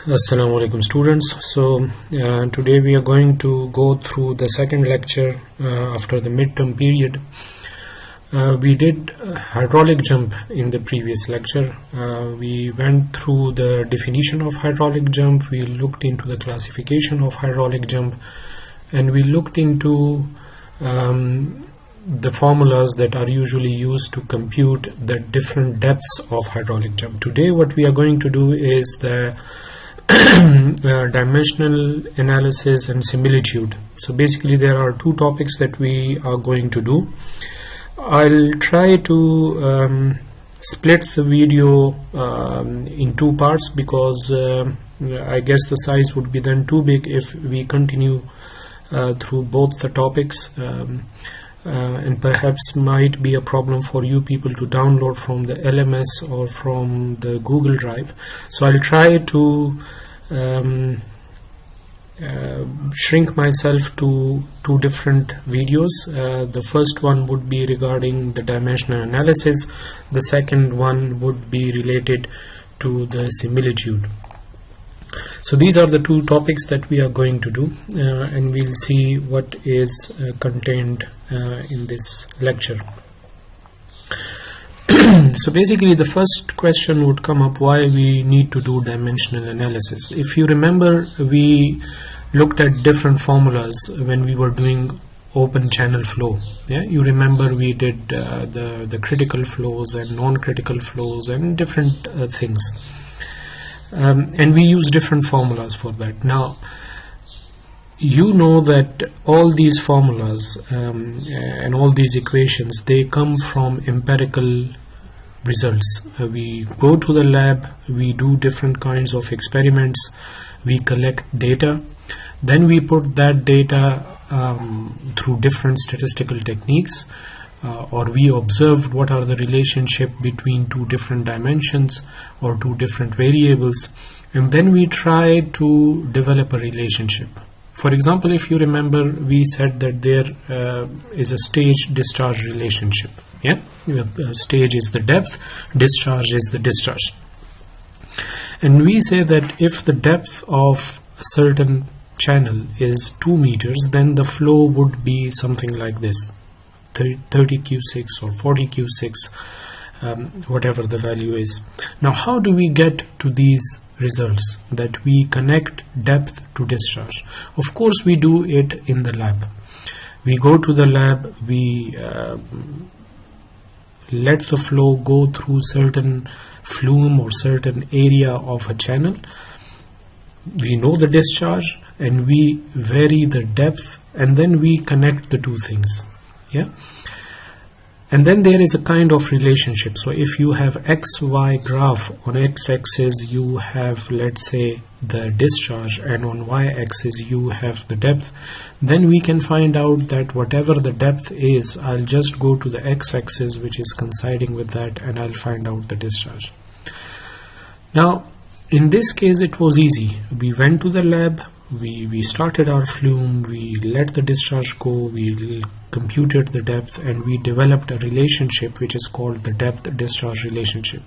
Assalamu alaikum students. So today we are going to go through the second lecture after the midterm period. We did hydraulic jump in the previous lecture. We went through the definition of hydraulic jump, we looked into the classification of hydraulic jump, and we looked into the formulas that are usually used to compute the different depths of hydraulic jump. Today what we are going to do is the dimensional analysis and similitude. So basically there are two topics that we are going to do. I'll try to split the video in two parts because I guess the size would be then too big if we continue through both the topics, and perhaps might be a problem for you people to download from the LMS or from the Google Drive. So I'll try to shrink myself to two different videos. The first one would be regarding the dimensional analysis, the second one would be related to the similitude. So these are the two topics that we are going to do, and we'll see what is contained in this lecture. So basically the first question would come up, why we need to do dimensional analysis. If you remember, we looked at different formulas when we were doing open channel flow. Yeah, you remember we did the critical flows and non-critical flows and different things. And we use different formulas for that. Now you know that all these formulas and all these equations, they come from empirical results. We go to the lab, we do different kinds of experiments, we collect data, then we put that data through different statistical techniques, or we observed what are the relationship between two different dimensions or two different variables, and then we try to develop a relationship. For example, if you remember, we said that there is a stage discharge relationship. Yeah, stage is the depth, discharge is the discharge, and we say that if the depth of a certain channel is 2 meters, then the flow would be something like this, 30 q6 or 40 q6, whatever the value is. Now how do we get to these results that we connect depth to discharge? Of course we do it in the lab. We go to the lab, we let the flow go through certain flume or certain area of a channel. We know the discharge and we vary the depth, and then we connect the two things. Yeah, and then there is a kind of relationship. So if you have XY graph, on x-axis you have, let's say, the discharge, and on y-axis you have the depth, then we can find out that whatever the depth is, I'll just go to the x-axis which is coinciding with that, and I'll find out the discharge. Now in this case it was easy. We went to the lab, we started our flume, we let the discharge go, we computed the depth, and we developed a relationship which is called the depth discharge relationship.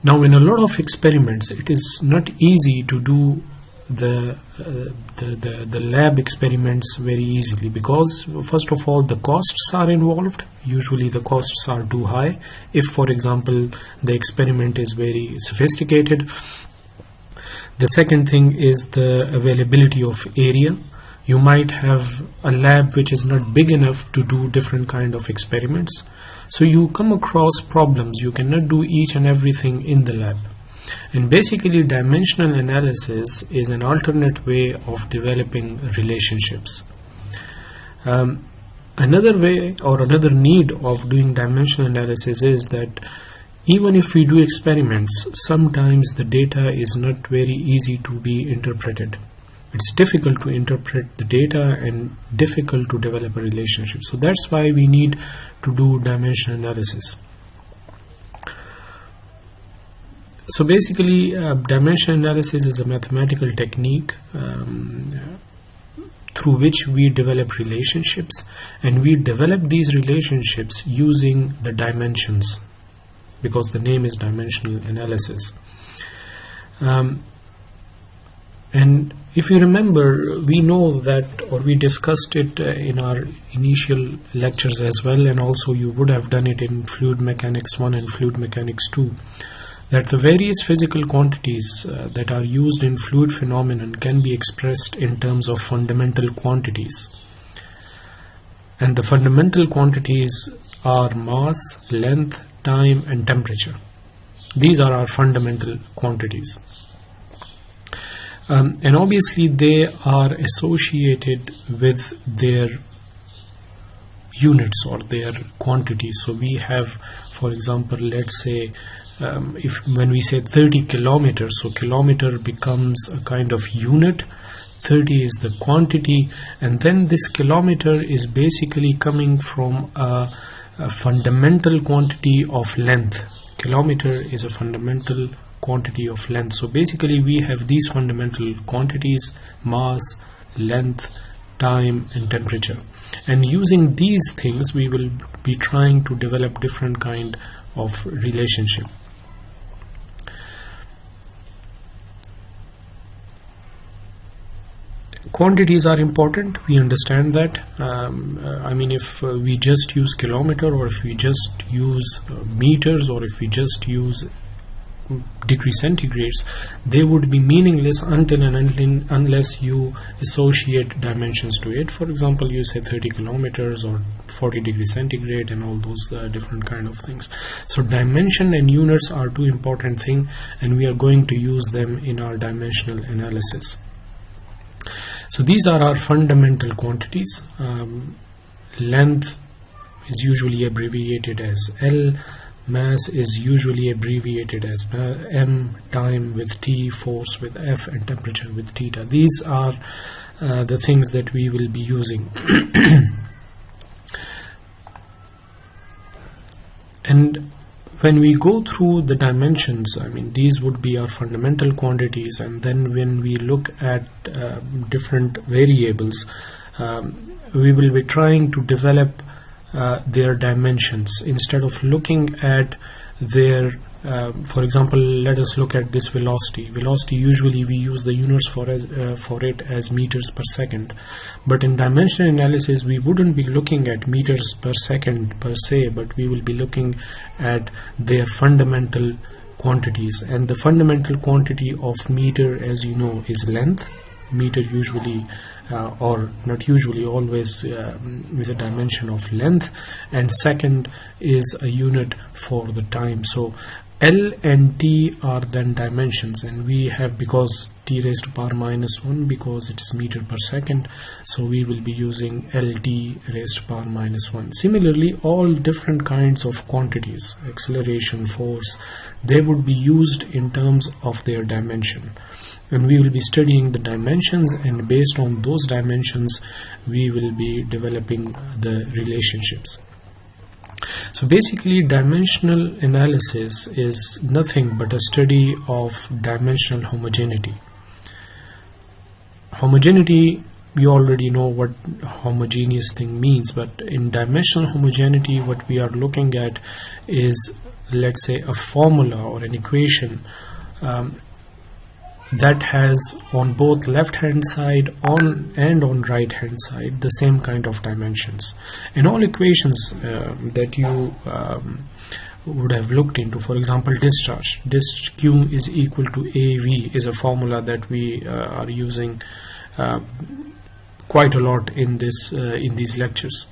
Now in a lot of experiments it is not easy to do the lab experiments very easily, because first of all the costs are involved. Usually the costs are too high if, for example, the experiment is very sophisticated. The second thing is the availability of area. You might have a lab which is not big enough to do different kind of experiments, so you come across problems. You cannot do each and everything in the lab, and basically dimensional analysis is an alternate way of developing relationships. Another way or another need of doing dimensional analysis is that even if we do experiments, sometimes the data is not very easy to be interpreted. It's difficult to interpret the data and difficult to develop a relationship. So that's why we need to do dimensional analysis. So basically dimensional analysis is a mathematical technique through which we develop relationships, and we develop these relationships using the dimensions, because the name is dimensional analysis. And if you remember, we know that, or we discussed it in our initial lectures as well, and also you would have done it in Fluid Mechanics 1 and Fluid Mechanics 2, that the various physical quantities that are used in fluid phenomenon can be expressed in terms of fundamental quantities. And the fundamental quantities are mass, length, time, and temperature. These are our fundamental quantities. And obviously they are associated with their units or their quantities. So we have, for example, let's say when we say 30 kilometers, so kilometer becomes a kind of unit, 30 is the quantity, and then this kilometer is basically coming from a fundamental quantity of length. Kilometer is a fundamental quantity of length. So basically we have these fundamental quantities: mass, length, time, and temperature. And using these things we will be trying to develop different kind of relationship. Quantities are important, we understand that. I mean, if we just use kilometer, or if we just use meters, or if we just use degree centigrades, they would be meaningless until and unless you associate dimensions to it. For example, you say 30 kilometers or 40 degrees centigrade and all those different kind of things. So dimension and units are two important things, and we are going to use them in our dimensional analysis. So these are our fundamental quantities. Length is usually abbreviated as L. Mass is usually abbreviated as M, time with T, force with F, and temperature with theta. These are the things that we will be using. And when we go through the dimensions, I mean, these would be our fundamental quantities, and then when we look at different variables, we will be trying to develop their dimensions instead of looking at their for example, let us look at this velocity. Usually we use the units for it as meters per second, but in dimensional analysis we wouldn't be looking at meters per second per se, but we will be looking at their fundamental quantities. And the fundamental quantity of meter, as you know, is length. Meter usually or not usually, always is a dimension of length, and second is a unit for the time. So L and T are then dimensions, and we have, because T raised to power minus 1, because it is meter per second, so we will be using LT raised to power minus 1. Similarly, all different kinds of quantities, acceleration, force, they would be used in terms of their dimension. And we will be studying the dimensions, and based on those dimensions we will be developing the relationships. So basically, dimensional analysis is nothing but a study of dimensional homogeneity. Homogeneity, we already know what homogeneous thing means, but in dimensional homogeneity what we are looking at is, let's say, a formula or an equation that has on both left hand side and on right hand side the same kind of dimensions. And all equations that you would have looked into, for example, discharge, Q is equal to AV is a formula that we are using quite a lot in these lectures.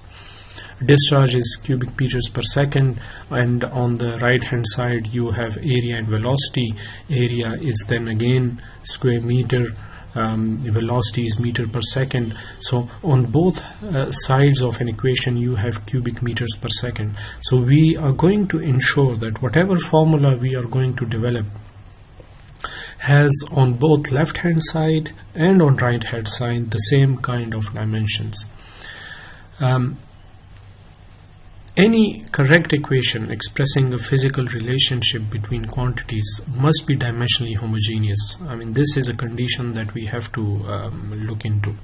Discharge is cubic meters per second, and on the right hand side you have area and velocity. Area is then again square meter, velocity is meter per second. So on both sides of an equation you have cubic meters per second. So we are going to ensure that whatever formula we are going to develop has on both left hand side and on right hand side the same kind of dimensions. Any correct equation expressing a physical relationship between quantities must be dimensionally homogeneous. I mean, this is a condition that we have to look into.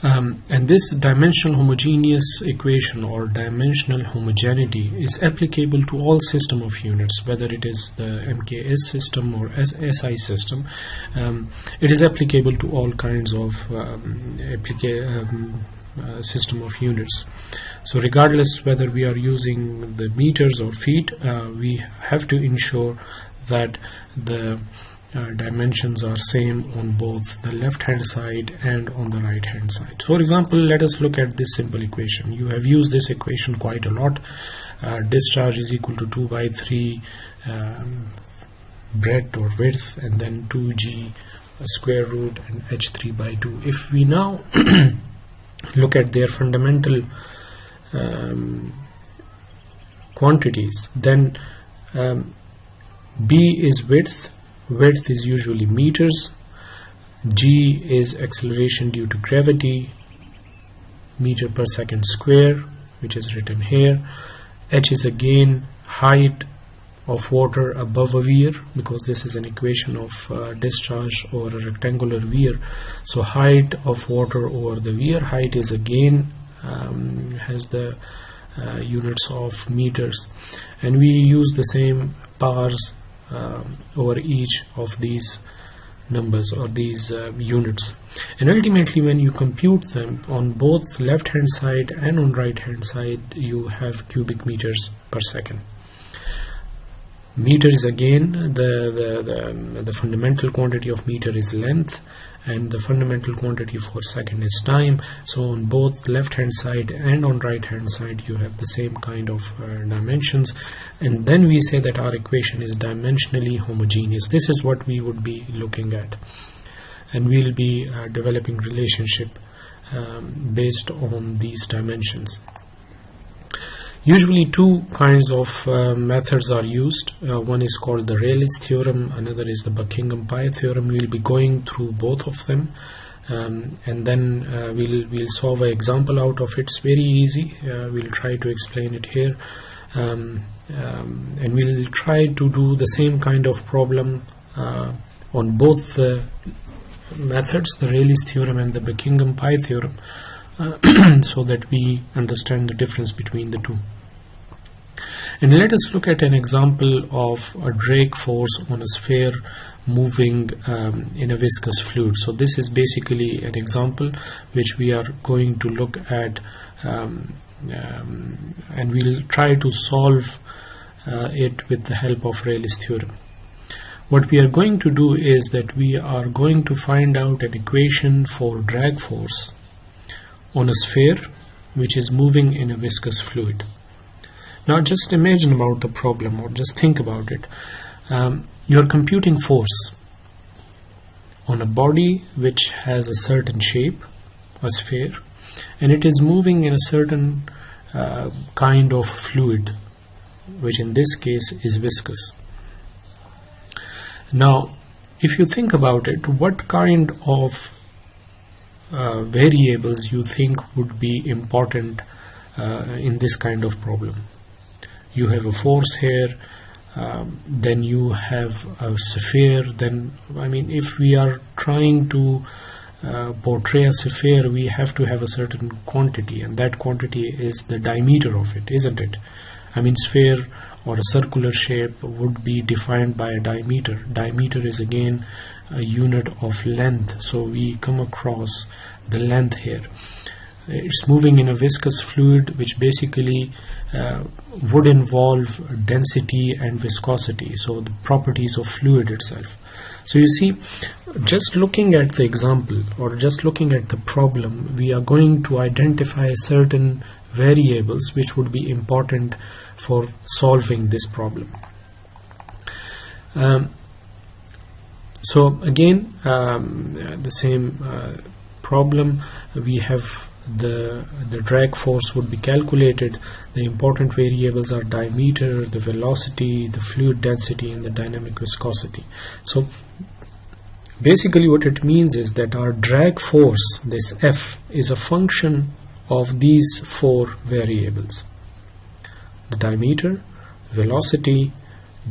And this dimensional homogeneous equation or dimensional homogeneity is applicable to all system of units, whether it is the MKS system or SI system. It is applicable to all kinds of system of units. So regardless whether we are using the meters or feet, we have to ensure that the dimensions are same on both the left hand side and on the right hand side. For example, let us look at this simple equation. You have used this equation quite a lot. Discharge is equal to 2 by 3 breadth or width, and then 2g square root and h3 by 2. If we now look at their fundamental quantities, then b is width. Width is usually meters, g is acceleration due to gravity, meter per second square, which is written here. H is again height of water above a weir, because this is an equation of discharge over a rectangular weir. So height of water over the weir, height is again has the units of meters, and we use the same powers over each of these numbers or these units. And ultimately, when you compute them on both left hand side and on right hand side, you have cubic meters per second. Meter is again the fundamental quantity of meter is length, and the fundamental quantity for second is time. So on both left hand side and on right hand side, you have the same kind of dimensions, and then we say that our equation is dimensionally homogeneous. This is what we would be looking at, and we'll be developing relationship based on these dimensions. Usually two kinds of methods are used. One is called the Rayleigh's theorem, another is the Buckingham Pi theorem. We'll be going through both of them, and then we'll solve an example out of it. It's very easy. We'll try to explain it here, and we'll try to do the same kind of problem on both the methods, the Rayleigh's theorem and the Buckingham Pi theorem, so that we understand the difference between the two. And let us look at an example of a drag force on a sphere moving in a viscous fluid. So this is basically an example which we are going to look at, and we'll try to solve it with the help of Rayleigh's theorem. What we are going to do is that we are going to find out an equation for drag force on a sphere which is moving in a viscous fluid. Now just imagine about the problem, or just think about it. You're computing force on a body which has a certain shape, a sphere, and it is moving in a certain kind of fluid, which in this case is viscous. Now if you think about it, what kind of variables you think would be important in this kind of problem? You have a force here, then you have a sphere. Then, I mean, if we are trying to portray a sphere, we have to have a certain quantity, and that quantity is the diameter of it, isn't it? I mean, sphere or a circular shape would be defined by a diameter. Diameter is again a unit of length, so we come across the length here. It's moving in a viscous fluid, which basically would involve density and viscosity, so the properties of fluid itself. So you see, just looking at the example or just looking at the problem, we are going to identify certain variables which would be important for solving this problem. So again, the same problem, we have the drag force would be calculated. The important variables are diameter, the velocity, the fluid density, and the dynamic viscosity. So basically what it means is that our drag force, this F, is a function of these four variables: the diameter, velocity,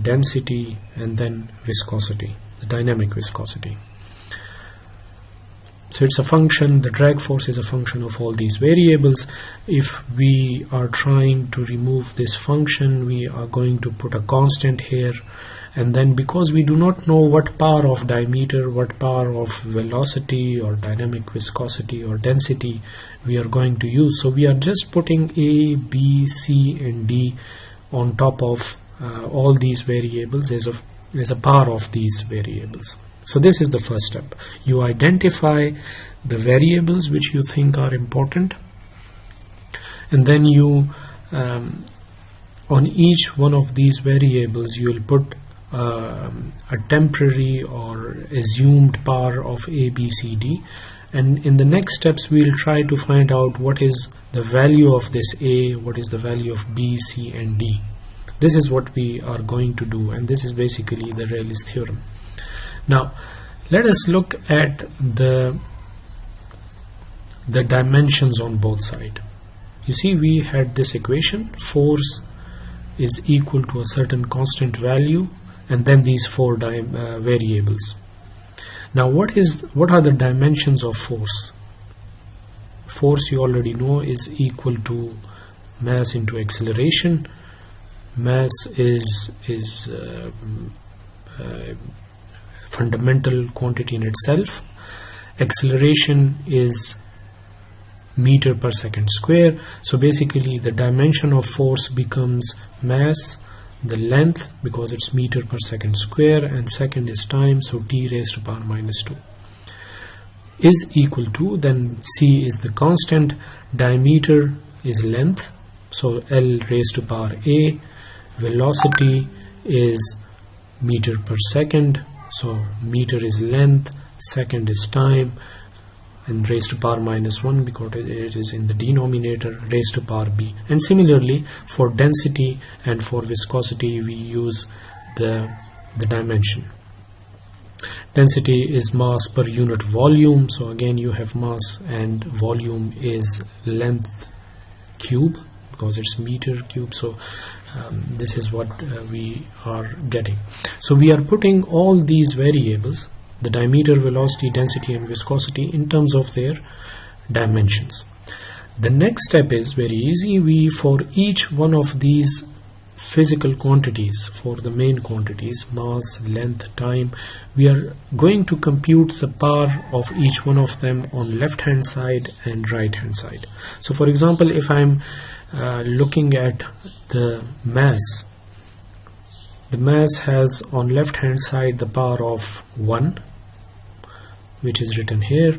density, and then viscosity, the dynamic viscosity. So it's a function, the drag force is a function of all these variables. If we are trying to remove this function, we are going to put a constant here, and then because we do not know what power of diameter, what power of velocity or dynamic viscosity or density we are going to use, so we are just putting A, B, C and D on top of all these variables as a power of these variables. So this is the first step. You identify the variables which you think are important, and then you on each one of these variables you will put a temporary or assumed power of A, B, C, D, and in the next steps we will try to find out what is the value of this A, what is the value of B, C and D. This is what we are going to do, and this is basically the Rayleigh's theorem. Now let us look at the dimensions on both sides. You see, we had this equation, force is equal to a certain constant value and then these four variables. Now what are the dimensions of force? Force, you already know, is equal to mass into acceleration. Mass is fundamental quantity in itself. Acceleration is meter per second square. So basically the dimension of force becomes mass, the length because it's meter per second square, and second is time, so t raised to power minus 2 is equal to, then c is the constant, diameter is length, so L raised to power a, velocity is meter per second, so meter is length, second is time, and raised to power minus 1 because it is in the denominator, raised to power b. And similarly for density and for viscosity we use the dimension. Density is mass per unit volume, so again you have mass and volume is length cube because it's meter cube, so this is what we are getting. So we are putting all these variables, the diameter, velocity, density and viscosity, in terms of their dimensions. The next step is very easy. We, for each one of these physical quantities, for the main quantities, mass, length, time, we are going to compute the power of each one of them on left hand side and right hand side. So for example, if I'm looking at the mass has on left hand side the power of 1, which is written here.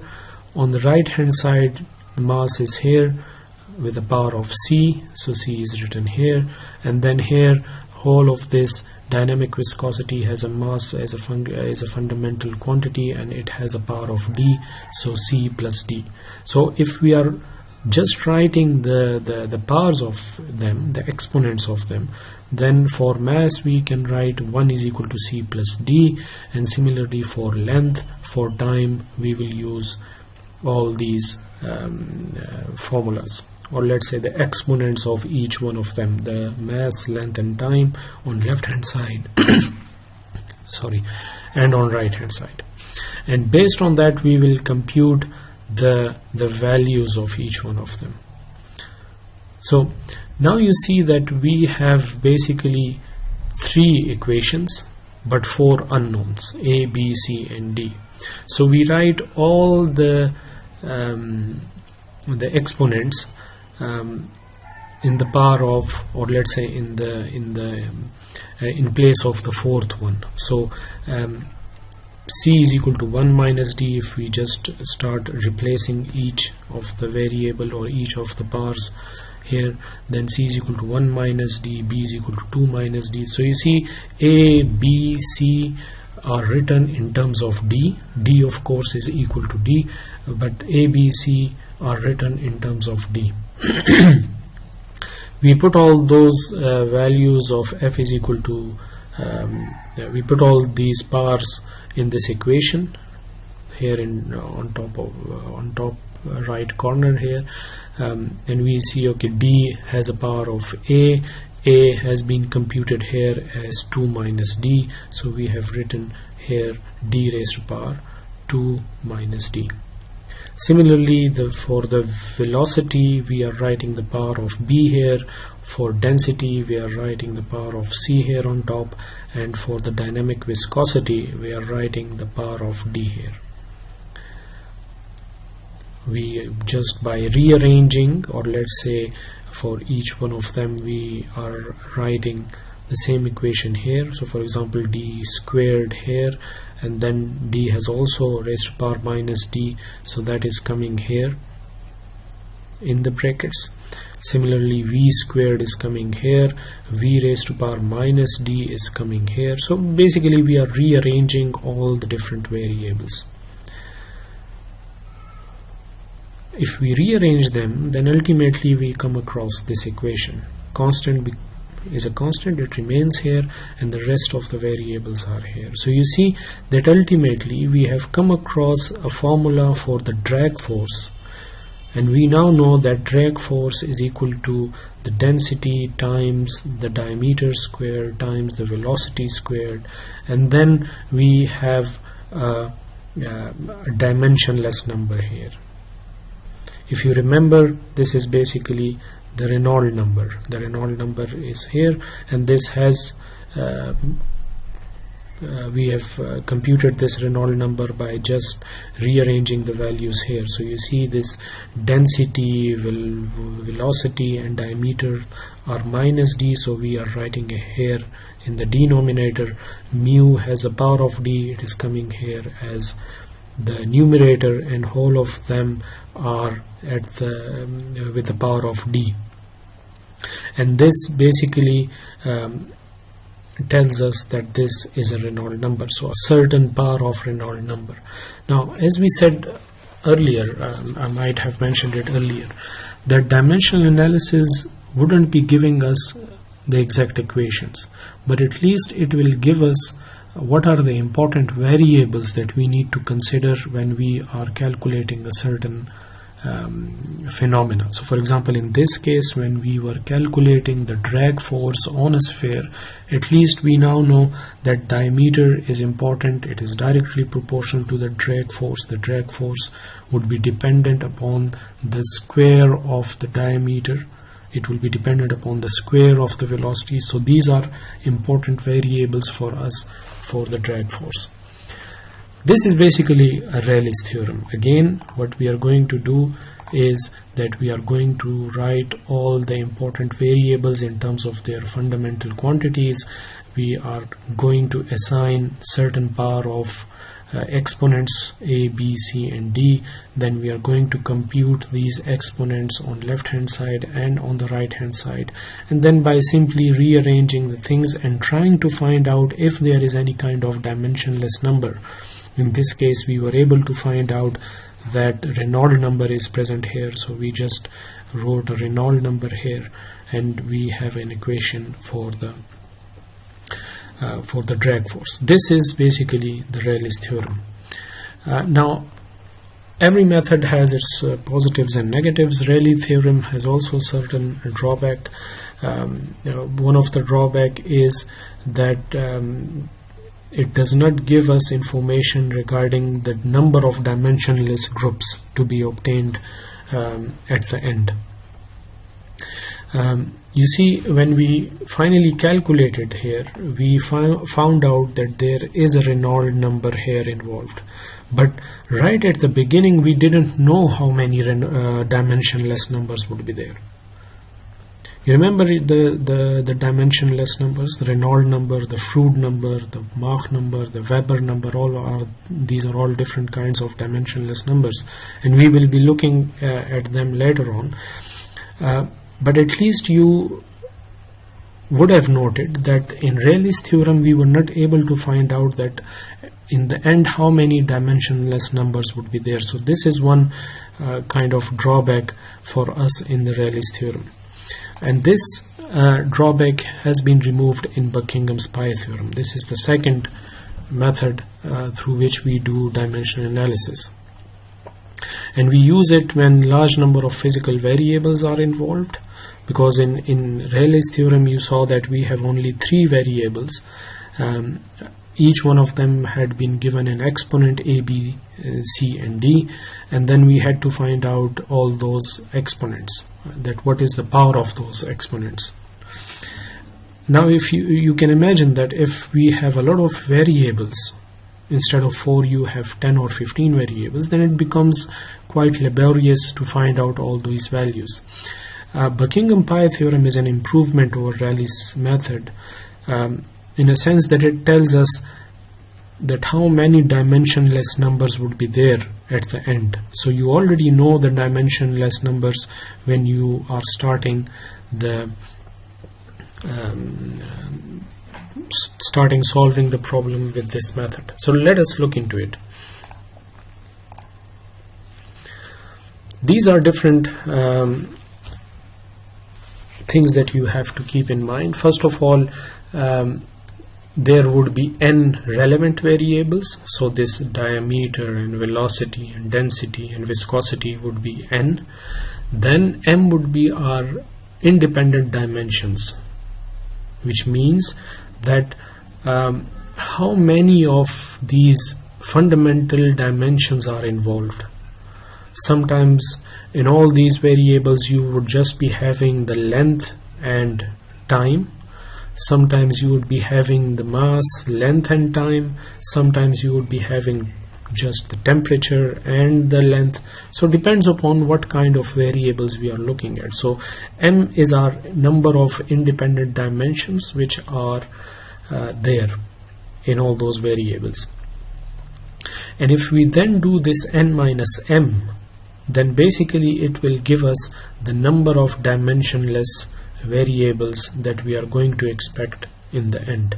On the right hand side the mass is here with the power of c, so c is written here, and then here whole of this dynamic viscosity has a mass as a fundamental quantity and it has a power of d, so c plus d. So if we are just writing the powers of them, the exponents of them, then for mass we can write 1 is equal to c plus d, and similarly for length, for time we will use all these formulas, or let's say the exponents of each one of them, the mass, length and time on left hand side sorry, and on right hand side, and based on that we will compute the values of each one of them. So now you see that we have basically 3 equations but 4 unknowns, a, b, c and d. So we write all the exponents in the power of, or let's say in place of the fourth one. So c is equal to 1 minus d. If we just start replacing each of the variable or each of the powers here, then c is equal to 1 minus d, b is equal to 2 minus d. So you see a, b, c are written in terms of d. D of course is equal to d, but a, b, c are written in terms of d. We put all those values of f is equal to we put all these powers in this equation here in on top right corner here, and we see, okay, d has a power of a has been computed here as 2 minus d, so we have written here d raised to power 2 minus d. Similarly, for the velocity, we are writing the power of b here. For density, we are writing the power of c here on top, and for the dynamic viscosity, we are writing the power of d here. We just by rearranging, or let's say for each one of them, we are writing the same equation here. So for example, d squared here, and then d has also raised to power minus d, so that is coming here in the brackets. Similarly, v squared is coming here, v raised to power minus d is coming here. So basically we are rearranging all the different variables. If we rearrange them, then ultimately we come across this equation. Constant is a constant, it remains here, and the rest of the variables are here. So you see that ultimately we have come across a formula for the drag force, and we now know that drag force is equal to the density times the diameter squared times the velocity squared, and then we have a dimensionless number here. If you remember, this is basically the Reynolds number. The Reynolds number is here, and this has we have computed this Reynolds number by just rearranging the values here. So you see this density, velocity and diameter are minus d, so we are writing here in the denominator. Mu has a power of d, it is coming here as the numerator, and whole of them are at the with the power of d, and this basically tells us that this is a Reynolds number, so a certain power of Reynolds number. Now, as we said earlier, I might have mentioned it earlier, that dimensional analysis wouldn't be giving us the exact equations, but at least it will give us what are the important variables that we need to consider when we are calculating a certain phenomena. So for example, in this case, when we were calculating the drag force on a sphere, at least we now know that diameter is important. It is directly proportional to the drag force. The drag force would be dependent upon the square of the diameter. It will be dependent upon the square of the velocity. So these are important variables for us for the drag force. This is basically a Rayleigh's theorem. Again, what we are going to do is that we are going to write all the important variables in terms of their fundamental quantities. We are going to assign certain power of exponents a, b, c and d. Then we are going to compute these exponents on left hand side and on the right hand side, and then by simply rearranging the things and trying to find out if there is any kind of dimensionless number. In this case, we were able to find out that Reynolds number is present here, so we just wrote a Reynolds number here, and we have an equation for the drag force. This is basically the Rayleigh's theorem. Now, every method has its positives and negatives. Rayleigh's theorem has also certain drawback. One of the drawback is that it does not give us information regarding the number of dimensionless groups to be obtained at the end. You see, when we finally calculated here, we found out that there is a Reynolds number here involved. But right at the beginning, we didn't know how many dimensionless numbers would be there. You remember the dimensionless numbers, the Reynolds number, the Froude number, the Mach number, the Weber number, these are all different kinds of dimensionless numbers, and we will be looking at them later on. But at least you would have noted that in Rayleigh's theorem we were not able to find out that in the end how many dimensionless numbers would be there. So this is one kind of drawback for us in the Rayleigh's theorem. And this drawback has been removed in Buckingham's pi theorem. This is the second method through which we do dimensional analysis. And we use it when large number of physical variables are involved, because in Rayleigh's theorem you saw that we have only 3 variables. Each one of them had been given an exponent a, b C and D, and then we had to find out all those exponents, that what is the power of those exponents. Now if you can imagine that if we have a lot of variables, instead of 4 you have 10 or 15 variables, then it becomes quite laborious to find out all these values. Buckingham Pi theorem is an improvement over Rayleigh's method, in a sense that it tells us that how many dimensionless numbers would be there at the end. So you already know the dimensionless numbers when you are starting solving the problem with this method. So let us look into it. These are different things that you have to keep in mind. First of all, there would be n relevant variables, so this diameter and velocity and density and viscosity would be n. Then m would be our independent dimensions, which means that how many of these fundamental dimensions are involved. Sometimes in all these variables you would just be having the length and time. Sometimes you would be having the mass, length and time. Sometimes you would be having just the temperature and the length. So it depends upon what kind of variables we are looking at. So m is our number of independent dimensions which are there in all those variables. And if we then do this n minus m, then basically it will give us the number of dimensionless variables that we are going to expect in the end.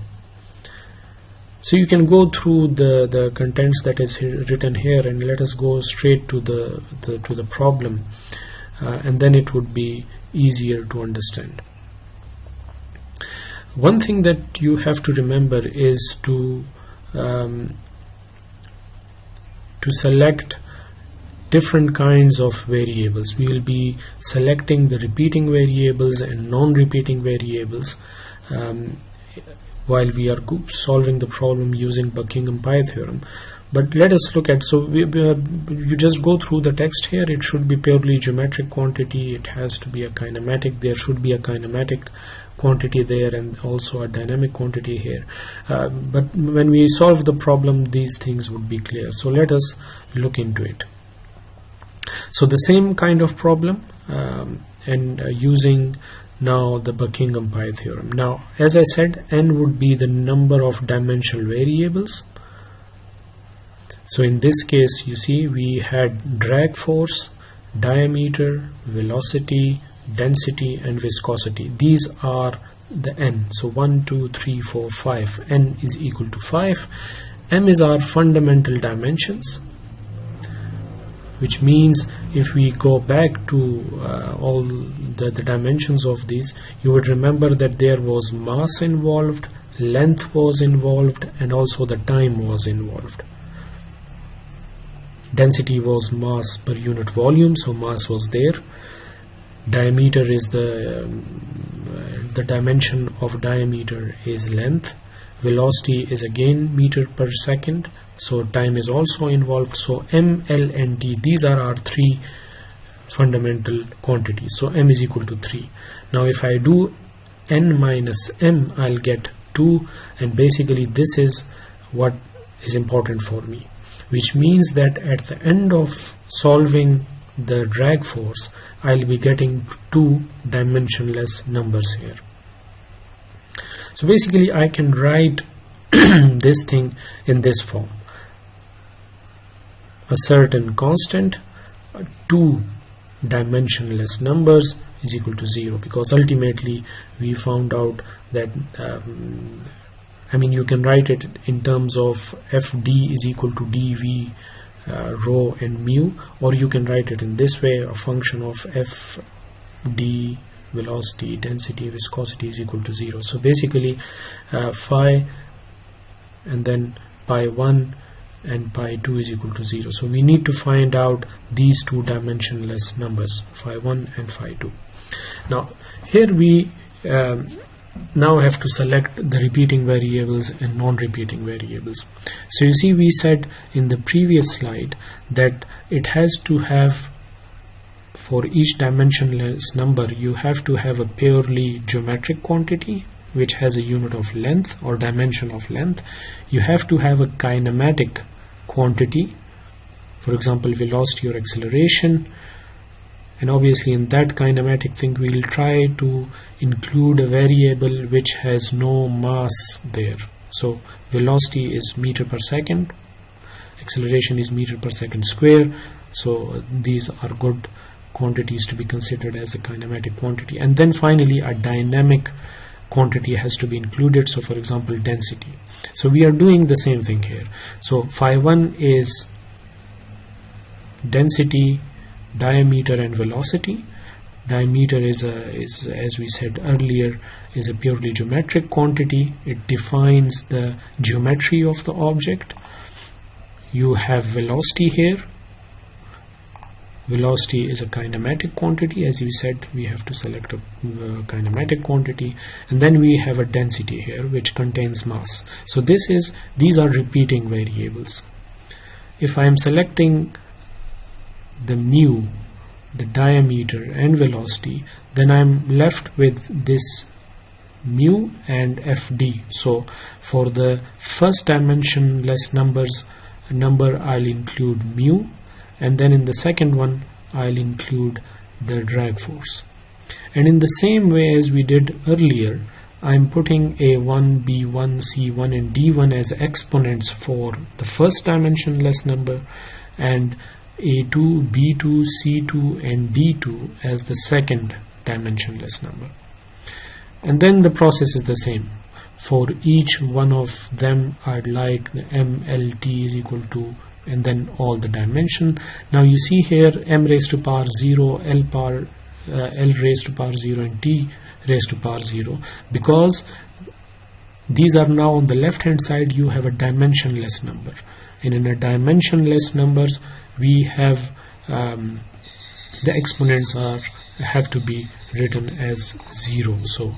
So you can go through the contents that is written here, and let us go straight to the problem, and then it would be easier to understand. One thing that you have to remember is to select different kinds of variables. We will be selecting the repeating variables and non-repeating variables while we are solving the problem using Buckingham Pi theorem. But let us look at, so you just go through the text here. It should be purely geometric quantity. It has to be a kinematic. There should be a kinematic quantity there and also a dynamic quantity here. But when we solve the problem, these things would be clear. So let us look into it. So the same kind of problem, and using now the Buckingham Pi theorem. Now, as I said, n would be the number of dimensional variables. So in this case, you see, we had drag force, diameter, velocity, density and viscosity. These are the n. So 1, 2, 3, 4, 5. N is equal to 5. M is our fundamental dimensions, which means if we go back to all the dimensions of these, you would remember that there was mass involved, length was involved, and also the time was involved. Density was mass per unit volume, so mass was there. Diameter is the dimension of diameter is length. Velocity is again meter per second, so time is also involved. So m, l and t, these are our three fundamental quantities. So m is equal to 3. Now if I do n minus m, I'll get 2, and basically this is what is important for me, which means that at the end of solving the drag force, I'll be getting 2 dimensionless numbers here. So basically I can write this thing in this form: a certain constant, 2 dimensionless numbers is equal to 0, because ultimately we found out that you can write it in terms of fd is equal to dv rho and mu, or you can write it in this way: a function of fd, velocity, density, viscosity is equal to 0. So basically phi and then pi 1 and pi 2 is equal to 0. So we need to find out these 2 dimensionless numbers, phi 1 and phi 2. Now here we now I have to select the repeating variables and non-repeating variables. So you see, we said in the previous slide that it has to have, for each dimensionless number, you have to have a purely geometric quantity which has a unit of length or dimension of length. You have to have a kinematic quantity, for example velocity or acceleration, and obviously in that kinematic thing we will try to include a variable which has no mass there. So velocity is meter per second, acceleration is meter per second square, so these are good quantities to be considered as a kinematic quantity. And then finally a dynamic quantity has to be included, so for example density. So we are doing the same thing here. So phi1 is density, diameter and velocity. Diameter is as we said earlier, is a purely geometric quantity. It defines the geometry of the object. You have velocity here. Velocity is a kinematic quantity. As we said, we have to select a kinematic quantity, and then we have a density here which contains mass. So these are repeating variables. If I am selecting the mu, the diameter and velocity, then I'm left with this mu and fd. So for the first dimensionless number I'll include mu, and then in the second one I'll include the drag force. And in the same way as we did earlier, I'm putting a1, b1, c1 and d1 as exponents for the first dimensionless number, and a2, b2, c2 and d2 as the second dimensionless number. And then the process is the same. For each one of them I'd like the mlt is equal to, and then all the dimension. Now you see here m raised to power 0, l raised to power 0 and t raised to power 0. Because these are now on the left hand side, you have a dimensionless number, and in a dimensionless numbers we have the exponents have to be written as 0. So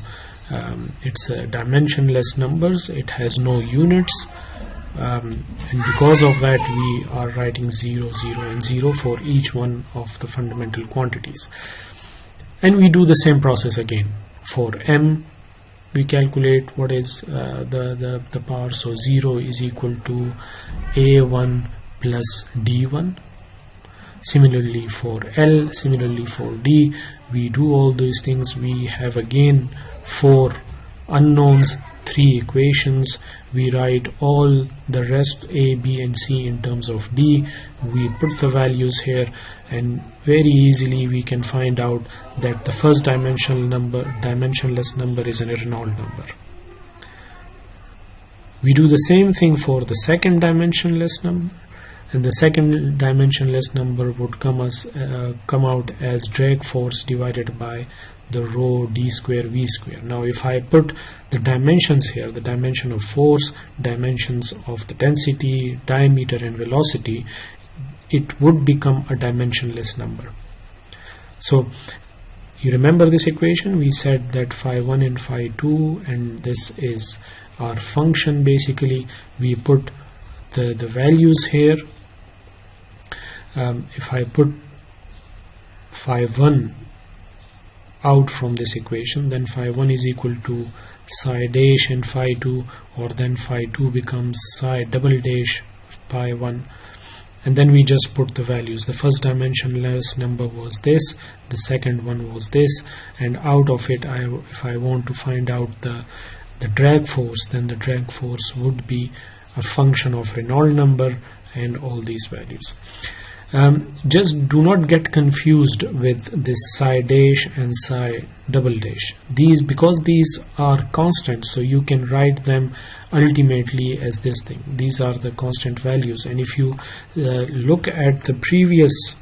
it's a dimensionless numbers, it has no units, and because of that we are writing 0, 0 and 0 for each one of the fundamental quantities. And we do the same process again. For m we calculate what is the power, so 0 is equal to a1 plus d1. Similarly for L, similarly for D, we do all these things. We have again 4 unknowns, 3 equations. We write all the rest A, B and C in terms of D. We put the values here, and very easily we can find out that the first dimensionless number is a Reynolds number. We do the same thing for the second dimensionless number, and the second dimensionless number would come out as drag force divided by the rho d square v square. Now if I put the dimensions here, the dimension of force, dimensions of the density, diameter and velocity, it would become a dimensionless number. So you remember this equation? We said that phi1 and phi2, and this is our function. Basically we put the values here. If I put phi1 out from this equation, then phi1 is equal to psi dash and phi2, or then phi2 becomes psi double dash pi 1, and then we just put the values. The first dimensionless number was this, the second one was this, and out of it if I want to find out the drag force, then the drag force would be a function of Reynolds number and all these values. Just do not get confused with this psi dash and psi double dash. Because these are constant, so you can write them ultimately as this thing. These are the constant values, and if you look at the previous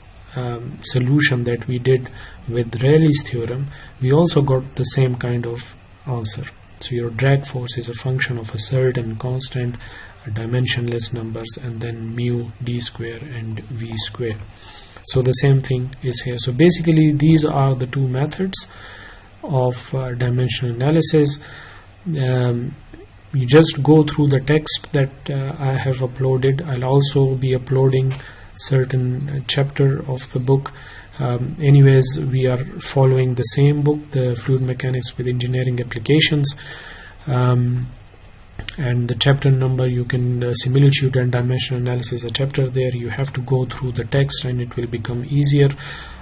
solution that we did with Rayleigh's theorem, we also got the same kind of answer. So your drag force is a function of a certain constant, dimensionless numbers, and then mu, d square and v square. So the same thing is here. So basically these are the two methods of dimensional analysis. You just go through the text that I have uploaded. I'll also be uploading certain chapter of the book. Anyways, we are following the same book, the Fluid Mechanics with Engineering Applications, and the chapter number, you can similitude and dimensional analysis, a chapter there. You have to go through the text and it will become easier.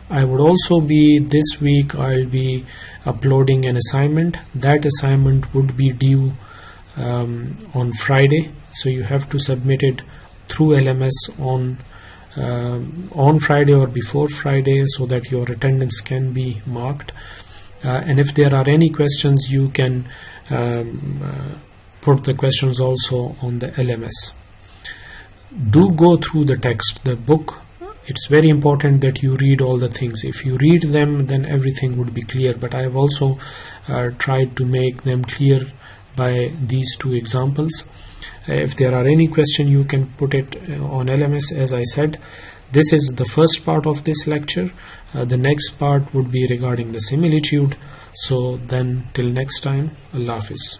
I would also be, this week I'll be uploading an assignment. That assignment would be due on Friday, so you have to submit it through LMS on Friday or before Friday, so that your attendance can be marked. And if there are any questions, you can put the questions also on the LMS. Do go through the text, the book. It's very important that you read all the things. If you read them, then everything would be clear. But I have also tried to make them clear by these two examples. If there are any question, you can put it on LMS. As I said, this is the first part of this lecture. The next part would be regarding the similitude. So then, till next time, Allah Hafiz.